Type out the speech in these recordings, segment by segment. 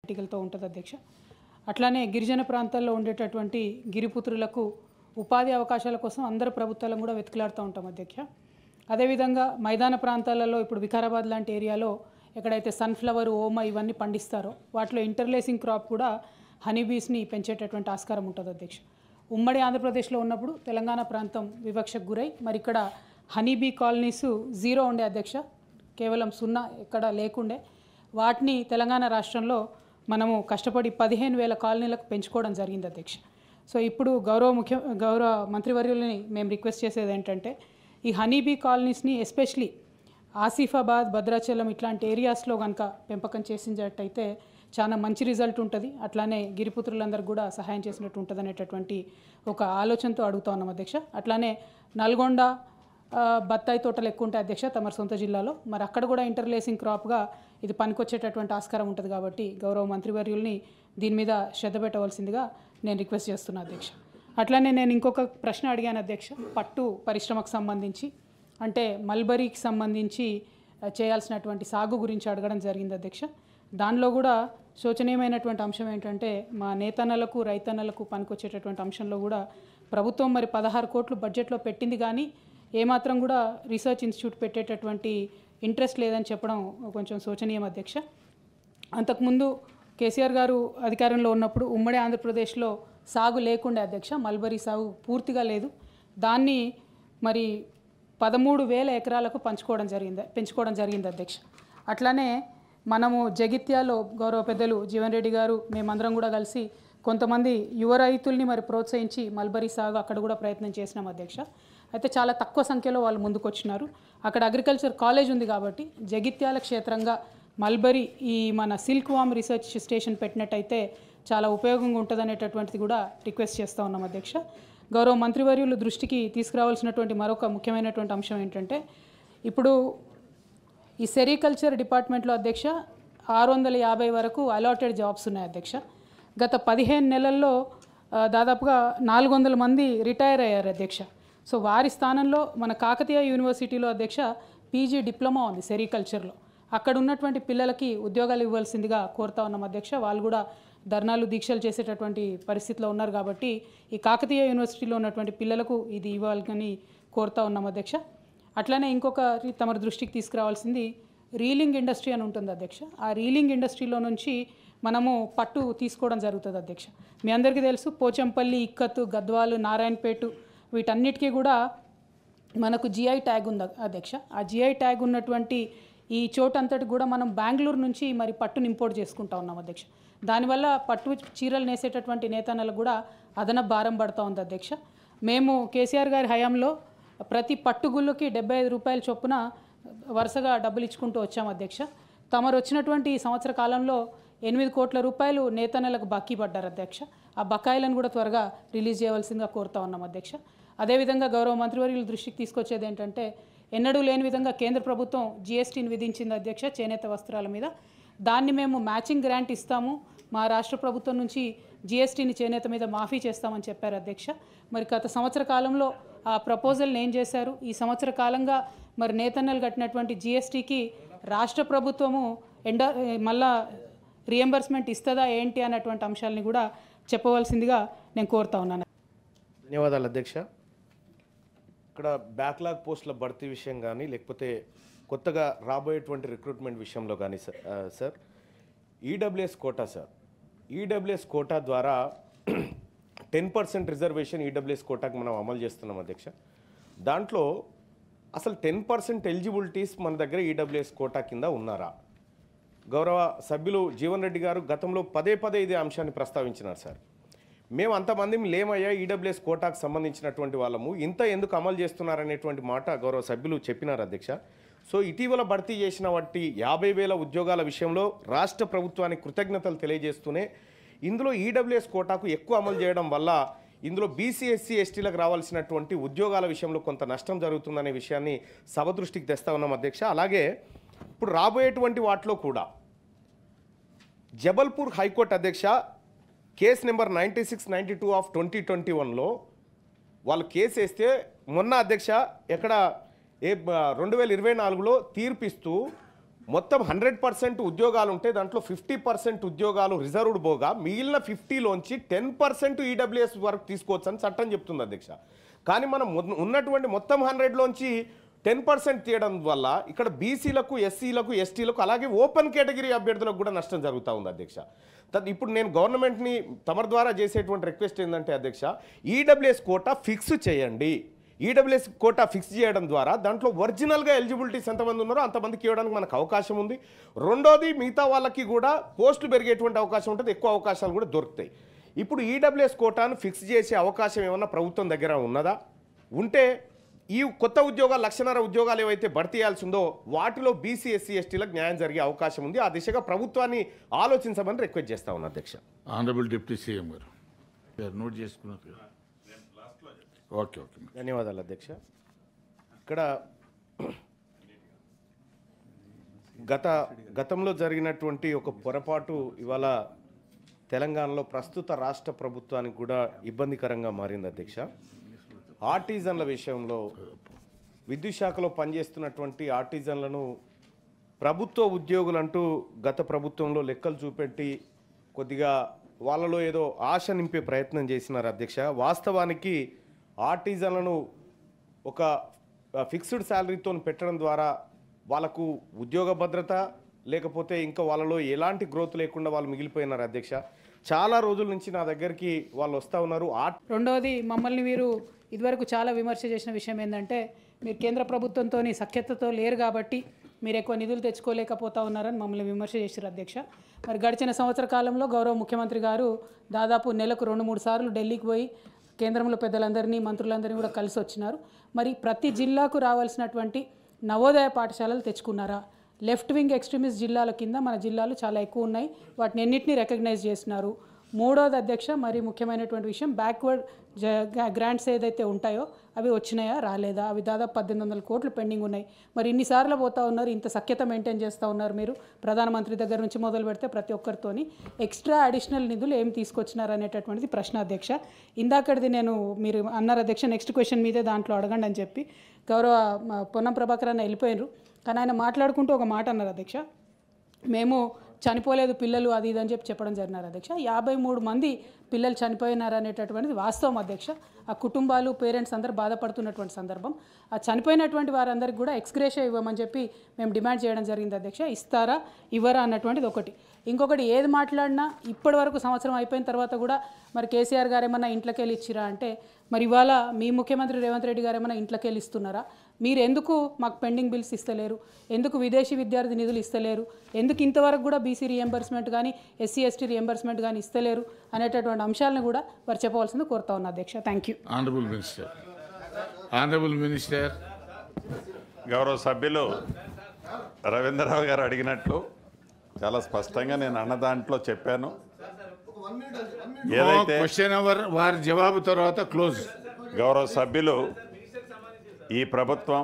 ఆర్టికల్తో ఉంటుంది అధ్యక్ష. అట్లానే గిరిజన ప్రాంతాల్లో ఉండేటటువంటి గిరిపుత్రులకు ఉపాధి అవకాశాల కోసం అందరు ప్రభుత్వాలను కూడా వెతుకులాడుతూ ఉంటాం అధ్యక్ష. అదేవిధంగా మైదాన ప్రాంతాలలో ఇప్పుడు వికారాబాద్ లాంటి ఏరియాలో ఎక్కడైతే సన్ఫ్లవర్, ఓమ ఇవన్నీ పండిస్తారో వాటిలో ఇంటర్లేసింగ్ క్రాప్ కూడా హనీబీస్ని పెంచేటటువంటి ఆస్కారం ఉంటుంది అధ్యక్ష. ఉమ్మడి ఆంధ్రప్రదేశ్లో ఉన్నప్పుడు తెలంగాణ ప్రాంతం వివక్షకు గురై మరి ఇక్కడ హనీబీ కాలనీస్ 0 ఉండే అధ్యక్ష, కేవలం 0 ఎక్కడ లేకుండే. వాటిని తెలంగాణ రాష్ట్రంలో మనము కష్టపడి 15,000 కాలనీలకు పెంచుకోవడం జరిగింది అధ్యక్ష. సో ఇప్పుడు గౌరవ మంత్రివర్యులని మేము రిక్వెస్ట్ చేసేది ఏంటంటే ఈ హనీబీ కాలనీస్ని ఎస్పెషలీ ఆసిఫాబాద్, భద్రాచలం ఇట్లాంటి ఏరియాస్లో కనుక పెంపకం చేసినట్టయితే చాలా మంచి రిజల్ట్ ఉంటుంది. అట్లానే గిరిపుత్రులందరికీ కూడా సహాయం చేసినట్టు ఉంటుంది అనేటటువంటి ఒక ఆలోచనతో అడుగుతా ఉన్నాం అధ్యక్ష. అట్లానే నల్గొండ బత్తాయి తోటలు ఎక్కువ ఉంటాయి అధ్యక్ష తమ సొంత జిల్లాలో. మరి అక్కడ కూడా ఇంటర్లేసింగ్ క్రాప్గా ఇది పనికొచ్చేటటువంటి ఆస్కారం ఉంటుంది కాబట్టి గౌరవ మంత్రివర్యుల్ని దీని మీద శ్రద్ధ పెట్టవలసిందిగా నేను రిక్వెస్ట్ చేస్తున్నా అధ్యక్ష. అట్లానే నేను ఇంకొక ప్రశ్న అడిగాను అధ్యక్ష, పట్టు పరిశ్రమకు సంబంధించి అంటే మల్బరీకి సంబంధించి చేయాల్సినటువంటి సాగు గురించి అడగడం జరిగింది అధ్యక్ష. దానిలో కూడా శోచనీయమైనటువంటి అంశం ఏంటంటే మా నేతన్నలకు రైతన్నలకు పనికొచ్చేటటువంటి అంశంలో కూడా ప్రభుత్వం మరి 16 కోట్లు బడ్జెట్లో పెట్టింది కానీ ఏమాత్రం కూడా రీసెర్చ్ ఇన్స్టిట్యూట్ పెట్టేటటువంటి ఇంట్రెస్ట్ లేదని చెప్పడం కొంచెం శోచనీయం అధ్యక్ష. అంతకుముందు కేసీఆర్ గారు అధికారంలో ఉన్నప్పుడు ఉమ్మడి ఆంధ్రప్రదేశ్లో సాగు లేకుండే అధ్యక్ష, మల్బరీ సాగు పూర్తిగా లేదు. దాన్ని మరి 13,000 ఎకరాలకు పెంచుకోవడం జరిగింది అధ్యక్ష. అట్లానే మనము జగిత్యాలో గౌరవ పెద్దలు జీవన్ రెడ్డి గారు మేమందరం కూడా కలిసి కొంతమంది యువ రైతుల్ని మరి ప్రోత్సహించి మల్బరీ సాగు అక్కడ కూడా ప్రయత్నం చేసినాం అధ్యక్ష. అయితే చాలా తక్కువ సంఖ్యలో వాళ్ళు ముందుకు వచ్చినారు. అక్కడ అగ్రికల్చర్ కాలేజ్ ఉంది కాబట్టి జగిత్యాల క్షేత్రంగా మల్బరీ ఈ మన సిల్క్ వామ్ రీసెర్చ్ స్టేషన్ పెట్టినట్టయితే చాలా ఉపయోగంగా ఉంటుంది అనేటటువంటిది కూడా రిక్వెస్ట్ చేస్తూ ఉన్నాం అధ్యక్ష. గౌరవ మంత్రివర్యులు దృష్టికి తీసుకురావాల్సినటువంటి మరొక ముఖ్యమైనటువంటి అంశం ఏంటంటే ఇప్పుడు ఈ సెరికల్చర్ డిపార్ట్మెంట్లో అధ్యక్ష 650 వరకు అలాటెడ్ జాబ్స్ ఉన్నాయి అధ్యక్ష. గత 15 నెలల్లో దాదాపుగా 400 మంది రిటైర్ అయ్యారు అధ్యక్ష. సో వారి స్థానంలో మన కాకతీయ యూనివర్సిటీలో అధ్యక్ష పీజీ డిప్లొమా ఉంది సెరికల్చర్లో. అక్కడ ఉన్నటువంటి పిల్లలకి ఉద్యోగాలు ఇవ్వాల్సిందిగా కోరుతా ఉన్నాం అధ్యక్ష. వాళ్ళు కూడా ధర్నాలు, దీక్షలు చేసేటటువంటి పరిస్థితిలో ఉన్నారు కాబట్టి ఈ కాకతీయ యూనివర్సిటీలో ఉన్నటువంటి పిల్లలకు ఇది ఇవ్వాలని కోరుతా ఉన్నాం అధ్యక్ష. అట్లనే ఇంకొక తమ దృష్టికి తీసుకురావాల్సింది రీలింగ్ ఇండస్ట్రీ అని ఉంటుంది అధ్యక్ష. ఆ రీలింగ్ ఇండస్ట్రీలో నుంచి మనము పట్టు తీసుకోవడం జరుగుతుంది అధ్యక్ష. మీ అందరికీ తెలుసు పోచంపల్లి, ఇక్కత్, గద్వాలు, నారాయణపేట వీటన్నిటికీ కూడా మనకు జిఐ ట్యాగ్ ఉంది అధ్యక్ష. ఆ జిఐ ట్యాగ్ ఉన్నటువంటి ఈ చోటంతటి కూడా మనం బెంగళూరు నుంచి మరి పట్టును ఇంపోర్ట్ చేసుకుంటా ఉన్నాం అధ్యక్ష. దానివల్ల పట్టు చీరలు నేసేటటువంటి నేతన్నలకు కూడా అదనపు భారం పడుతూ ఉంది అధ్యక్ష. మేము కేసీఆర్ గారి హయాంలో ప్రతి పట్టుగుళ్ళకి 75 రూపాయల చొప్పున వరుసగా డబ్బులు ఇచ్చుకుంటూ వచ్చాం అధ్యక్ష. తమరు వచ్చినటువంటి సంవత్సర కాలంలో 8 కోట్ల రూపాయలు నేతన్నలకు బాకీ పడ్డారు అధ్యక్ష. ఆ బకాయిలను కూడా త్వరగా రిలీజ్ చేయవలసిందిగా కోరుతా ఉన్నాం అధ్యక్ష. అదేవిధంగా గౌరవ మంత్రివర్యుల దృష్టికి తీసుకొచ్చేది ఏంటంటే ఎన్నడూ లేని విధంగా కేంద్ర ప్రభుత్వం జిఎస్టీని విధించింది అధ్యక్ష చేనేత వస్త్రాల మీద. దాన్ని మేము మ్యాచింగ్ గ్రాంట్ ఇస్తాము, మా రాష్ట్ర ప్రభుత్వం నుంచి జిఎస్టీని చేనేత మీద మాఫీ చేస్తామని చెప్పారు అధ్యక్ష. మరి గత సంవత్సర కాలంలో ఆ ప్రపోజల్ని ఏం చేశారు? ఈ సంవత్సర కాలంగా మరి నేతన్నలు కట్టినటువంటి జిఎస్టీకి రాష్ట్ర ప్రభుత్వము మళ్ళా రియంబర్స్మెంట్ ఇస్తుందా ఏంటి అన్నటువంటి అంశాలని కూడా చెప్పవలసిందిగా నేను కోరుతా ఉన్నాను. ధన్యవాదాలు అధ్యక్ష. ఇక్కడ బ్యాక్లాగ్ పోస్టుల భర్తీ విషయం కానీ లేకపోతే కొత్తగా రాబోయేటువంటి రిక్రూట్మెంట్ విషయంలో కానీ sir EWS quota sir EWS quota ద్వారా 10% రిజర్వేషన్ ఈడబ్ల్యూఎస్ కోటాకి మనం అమలు చేస్తున్నాం అధ్యక్ష. దాంట్లో అసలు 10% ఎలిజిబిలిటీస్ మన దగ్గర ఈడబ్ల్యూఎస్ కోటా కింద ఉన్నారా? గౌరవ సభ్యులు జీవన్ రెడ్డి గారు గతంలో పదే ఇదే అంశాన్ని ప్రస్తావించినారు సార్. మేము అంతమంది లేమయ్యా ఈడబ్ల్యూఎస్ కోటాకు సంబంధించినటువంటి వాళ్ళము, ఇంత ఎందుకు అమలు చేస్తున్నారనేటువంటి మాట గౌరవ సభ్యులు చెప్పినారు అధ్యక్ష. సో ఇటీవల భర్తీ చేసిన వాటి 50,000 ఉద్యోగాల విషయంలో రాష్ట్ర ప్రభుత్వానికి కృతజ్ఞతలు తెలియజేస్తూనే ఇందులో ఈడబ్ల్యూఎస్ కోటాకు ఎక్కువ అమలు చేయడం వల్ల ఇందులో బీసీ, ఎస్సీ, ఎస్టీలకు రావాల్సినటువంటి ఉద్యోగాల విషయంలో కొంత నష్టం జరుగుతుందనే విషయాన్ని సభ దృష్టికి తెస్తా ఉన్నాం అధ్యక్ష. అలాగే ఇప్పుడు రాబోయేటువంటి వాటిలో కూడా జబల్పూర్ హైకోర్టు అధ్యక్ష కేసు నెంబర్ 9692 ఆఫ్ 2021లో వాళ్ళు కేసు వేస్తే మొన్న అధ్యక్ష ఎక్కడ 2024లో తీర్పిస్తూ మొత్తం 100% ఉద్యోగాలు ఉంటే దాంట్లో 50% ఉద్యోగాలు రిజర్వ్డ్ పోగా మిగిలిన 50లోంచి 10% ఈడబ్ల్యూఎస్ వరకు తీసుకోవచ్చని చట్టం చెప్తుంది అధ్యక్ష. కానీ మనం ఉన్నటువంటి మొత్తం 100లోంచి 10% తీయడం వల్ల ఇక్కడ బీసీలకు, ఎస్సీలకు, ఎస్టీలకు అలాగే ఓపెన్ కేటగిరీ అభ్యర్థులకు కూడా నష్టం జరుగుతూ ఉంది అధ్యక్ష. ఇప్పుడు నేను గవర్నమెంట్ని తమ ద్వారా చేసేటువంటి రిక్వెస్ట్ ఏంటంటే అధ్యక్ష, ఈడబ్ల్యూఎస్ కోటా ఫిక్స్ చేయండి. ఈడబ్ల్యూఎస్ కోటా ఫిక్స్ చేయడం ద్వారా దాంట్లో ఒరిజినల్గా ఎలిజిబిలిటీస్ ఎంతమంది ఉన్నారో అంతమందికి ఇవ్వడానికి మనకు అవకాశం ఉంది. రెండోది, మిగతా వాళ్ళకి కూడా పోస్టులు పెరిగేటువంటి అవకాశం ఉంటుంది, ఎక్కువ అవకాశాలు కూడా దొరుకుతాయి. ఇప్పుడు ఈడబ్ల్యూఎస్ కోటాను ఫిక్స్ చేసే అవకాశం ఏమన్నా ప్రభుత్వం దగ్గర ఉన్నదా? ఉంటే ఈ కొత్త ఉద్యోగాలు 1,50,000 ఉద్యోగాలు ఏవైతే భర్తీ చేయాల్సిందో వాటిలో బీసీ, ఎస్సీ, ఎస్టీలకు న్యాయం జరిగే అవకాశం ఉంది. ఆ దిశగా ప్రభుత్వాన్ని ఆలోచించమని రిక్వెస్ట్ చేస్తా ఉన్నా అధ్యక్ష. ఆనరబుల్ డిప్యూటీ సీఎం గారు నోట్ చేసుకున్నారు. ఓకే. ధన్యవాదాలు అధ్యక్ష. ఇక్కడ గతంలో జరిగినటువంటి ఒక పొరపాటు ఇవాళ తెలంగాణలో ప్రస్తుత రాష్ట్ర ప్రభుత్వానికి కూడా ఇబ్బందికరంగా మారింది అధ్యక్ష. ఆర్టిజన్ల విషయంలో విద్యుత్ శాఖలో పనిచేస్తున్నటువంటి ఆర్టిజన్లను ప్రభుత్వ ఉద్యోగులంటూ గత ప్రభుత్వంలో లెక్కలు చూపెట్టి కొద్దిగా వాళ్ళలో ఏదో ఆశ నింపే ప్రయత్నం చేసినారు అధ్యక్ష. వాస్తవానికి ఆర్టిజన్లను ఒక ఫిక్స్డ్ శాలరీతో పెట్టడం ద్వారా వాళ్ళకు ఉద్యోగ భద్రత లేకపోతే ఇంకా వాళ్ళలో ఎలాంటి గ్రోత్ లేకుండా వాళ్ళు మిగిలిపోయినారు అధ్యక్ష. చాలా రోజుల నుంచి నా దగ్గరికి వాళ్ళు వస్తూ ఉన్నారు. రెండవది, మమ్మల్ని మీరు ఇదివరకు చాలా విమర్శ చేసిన విషయం ఏంటంటే మీరు కేంద్ర ప్రభుత్వంతో సఖ్యతతో లేరు కాబట్టి మీరు ఎక్కువ నిధులు తెచ్చుకోలేకపోతా ఉన్నారని మమ్మల్ని విమర్శ చేశారు అధ్యక్ష. మరి గడిచిన సంవత్సర కాలంలో గౌరవ ముఖ్యమంత్రి గారు దాదాపు నెలకు 2-3 సార్లు ఢిల్లీకి పోయి కేంద్రంలో పెద్దలందరినీ, మంత్రులందరినీ కూడా కలిసి వచ్చినారు. మరి ప్రతి జిల్లాకు రావాల్సినటువంటి నవోదయ పాఠశాలలు తెచ్చుకున్నారా? లెఫ్ట్ వింగ్ ఎక్స్ట్రీమిస్ట్ జిల్లాల కింద మన జిల్లాలు చాలా ఎక్కువ ఉన్నాయి, వాటిని ఎన్నింటినీ రికగ్నైజ్ చేస్తున్నారు. మూడోది అధ్యక్ష, మరి ముఖ్యమైనటువంటి విషయం, బ్యాక్వర్డ్ గ్రాంట్స్ ఏదైతే ఉంటాయో అవి వచ్చినాయా రాలేదా? అవి దాదాపు 1,800 కోట్లు పెండింగ్ ఉన్నాయి. మరి ఇన్నిసార్లు పోతా ఉన్నారు, ఇంత సఖ్యత మెయింటైన్ చేస్తూ ఉన్నారు మీరు, ప్రధానమంత్రి దగ్గర నుంచి మొదలు పెడితే ప్రతి ఒక్కరితోని ఎక్స్ట్రా అడిషనల్ నిధులు ఏం తీసుకొచ్చినారు అనేటటువంటిది ప్రశ్న అధ్యక్ష. ఇందాకటిది మీరు అన్నారు అధ్యక్ష, నెక్స్ట్ క్వశ్చన్ మీదే దాంట్లో అడగండి అని చెప్పి గౌరవ పొన్నం ప్రభాకర్ అన్న వెళ్ళిపోయినారు. కానీ ఆయన మాట్లాడుకుంటూ ఒక మాట అన్నారు అధ్యక్ష, మేము చనిపోలేదు పిల్లలు అది ఇది అని చెప్పడం జరిగినారు అధ్యక్ష. 53 మంది పిల్లలు చనిపోయినారు అనేటటువంటిది వాస్తవం అధ్యక్ష. ఆ కుటుంబాలు, పేరెంట్స్ అందరూ బాధపడుతున్నటువంటి సందర్భం. ఆ చనిపోయినటువంటి వారందరికీ కూడా ఎక్స్గ్రేషియా ఇవ్వమని చెప్పి మేము డిమాండ్ చేయడం జరిగింది అధ్యక్ష. ఇస్తారా ఇవ్వరా అన్నటువంటిది ఒకటి. ఇంకొకటి, ఏది మాట్లాడినా ఇప్పటి వరకు సంవత్సరం అయిపోయిన తర్వాత కూడా మరి కేసీఆర్ గారు ఏమన్నా ఇంట్లోకి వెళ్ళి ఇచ్చిరా అంటే, మరి ఇవాళ మీ ముఖ్యమంత్రి రేవంత్ రెడ్డి గారు ఏమన్నా ఇంట్లోకి వెళ్ళి ఇస్తున్నారా? మీరు ఎందుకు మాకు పెండింగ్ బిల్స్ ఇస్తలేరు? ఎందుకు విదేశీ విద్యార్థి నిధులు ఇస్తలేరు? ఎందుకు ఇంతవరకు కూడా బీసీ రియంబర్స్మెంట్ కానీ, ఎస్సీ ఎస్టీ రియంబర్స్మెంట్ కానీ ఇస్తలేరు అనేటటువంటి అంశాలను కూడా వారు చెప్పవలసింది కోరుతా ఉన్నా అధ్యక్ష. Thank you. ఆనరబుల్ మినిస్టర్ గౌరవ సభ్యులు రవీంద్రరావు గారు అడిగినట్లు చాలా స్పష్టంగా నేను అన్న దాంట్లో చెప్పాను. ఏదైతే క్వశ్చన్ అవర్ వారి జవాబు తర్వాత క్లోజ్. గౌరవ సభ్యులు, ఈ ప్రభుత్వం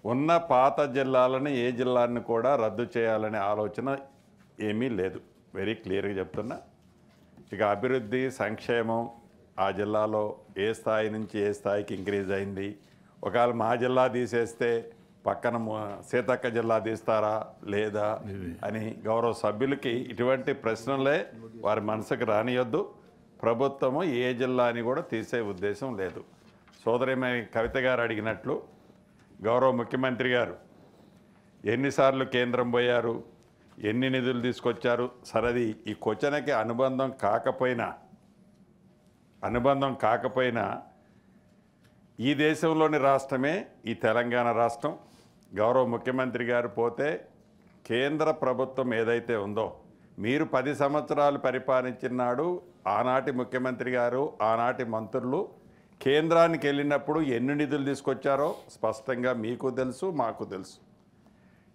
ఉన్న పాత జిల్లాలను ఏ జిల్లాన్ని కూడా రద్దు చేయాలనే ఆలోచన ఏమీ లేదు. వెరీ క్లియర్గా చెప్తున్నా. ఇక అభివృద్ధి, సంక్షేమం ఆ జిల్లాలో ఏ స్థాయి నుంచి ఏ స్థాయికి ఇంక్రీజ్ అయింది, ఒకవేళ మా జిల్లా తీసేస్తే పక్కన సీతక్క జిల్లా తీస్తారా లేదా అని గౌరవ సభ్యులకి ఇటువంటి ప్రశ్నలే వారి మనసుకు రానియొద్దు. ప్రభుత్వము ఏ జిల్లాని కూడా తీసే ఉద్దేశం లేదు. సోదరిమణి కవిత గారు అడిగినట్లు గౌరవ ముఖ్యమంత్రి గారు ఎన్నిసార్లు కేంద్రం పోయారు, ఎన్ని నిధులు తీసుకొచ్చారు, సరది ఈ క్వశ్చన్కి అనుబంధం కాకపోయినా ఈ దేశంలోని రాష్ట్రమే ఈ తెలంగాణ రాష్ట్రం. గౌరవ ముఖ్యమంత్రి గారు పోతే కేంద్ర ప్రభుత్వం ఏదైతే ఉందో, మీరు 10 సంవత్సరాలు పరిపాలించినాడు ఆనాటి ముఖ్యమంత్రి గారు, ఆనాటి మంత్రులు కేంద్రానికి వెళ్ళినప్పుడు ఎన్ని నిధులు తీసుకొచ్చారో స్పష్టంగా మీకు తెలుసు, మాకు తెలుసు.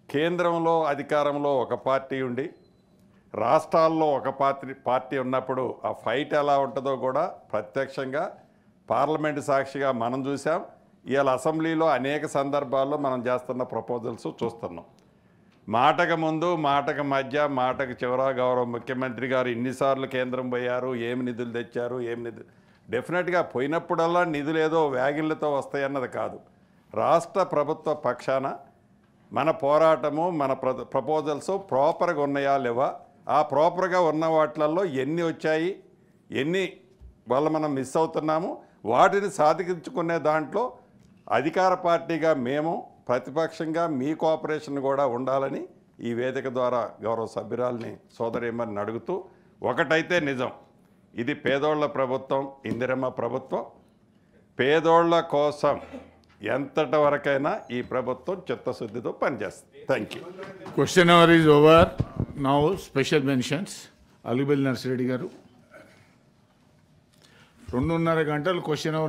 కేంద్రంలో అధికారంలో ఒక పార్టీ ఉండి రాష్ట్రాల్లో ఒక పార్టీ ఉన్నప్పుడు ఆ ఫైట్ ఎలా ఉంటుందో కూడా ప్రత్యక్షంగా పార్లమెంటు సాక్షిగా మనం చూసాం. ఇవాళ అసెంబ్లీలో అనేక సందర్భాల్లో మనం చేస్తున్న ప్రపోజల్స్ చూస్తున్నాం. మాటకు ముందు, మాటకు మధ్య, మాటకు చివర గౌరవ ముఖ్యమంత్రి గారు ఇన్నిసార్లు కేంద్రం పోయారు, ఏమి నిధులు తెచ్చారు, డెఫినెట్గా పోయినప్పుడల్లా నిధులు ఏదో వ్యాగిళ్లతో వస్తాయన్నది కాదు. రాష్ట్ర ప్రభుత్వ పక్షాన మన పోరాటము మన ప్రపోజల్స్ ప్రాపర్గా ఉన్నాయా లేవా, ఆ ప్రాపర్గా ఉన్న వాటిలలో ఎన్ని వచ్చాయి, ఎన్ని వల్ల మనం మిస్ అవుతున్నాము, వాటిని సాధించుకునే దాంట్లో అధికార పార్టీగా మేము, ప్రతిపక్షంగా మీ కోఆపరేషన్ కూడా ఉండాలని ఈ వేదిక ద్వారా గౌరవ సభ్యురాల్ని సోదరీమణిని అడుగుతూ, ఒకటైతే నిజం, ఇది పేదోళ్ల ప్రభుత్వం, ఇందిరమ్మ ప్రభుత్వం. పేదోళ్ల కోసం ఎంతటి వరకైనా ఈ ప్రభుత్వం చిత్తశుద్ధితో పనిచేస్తుంది. Thank you. Question hour is over. Now special mentions. అలిబెల్ నర్సిరెడ్డి గారు 2.5 గంటలు క్వశ్చన్ అవర్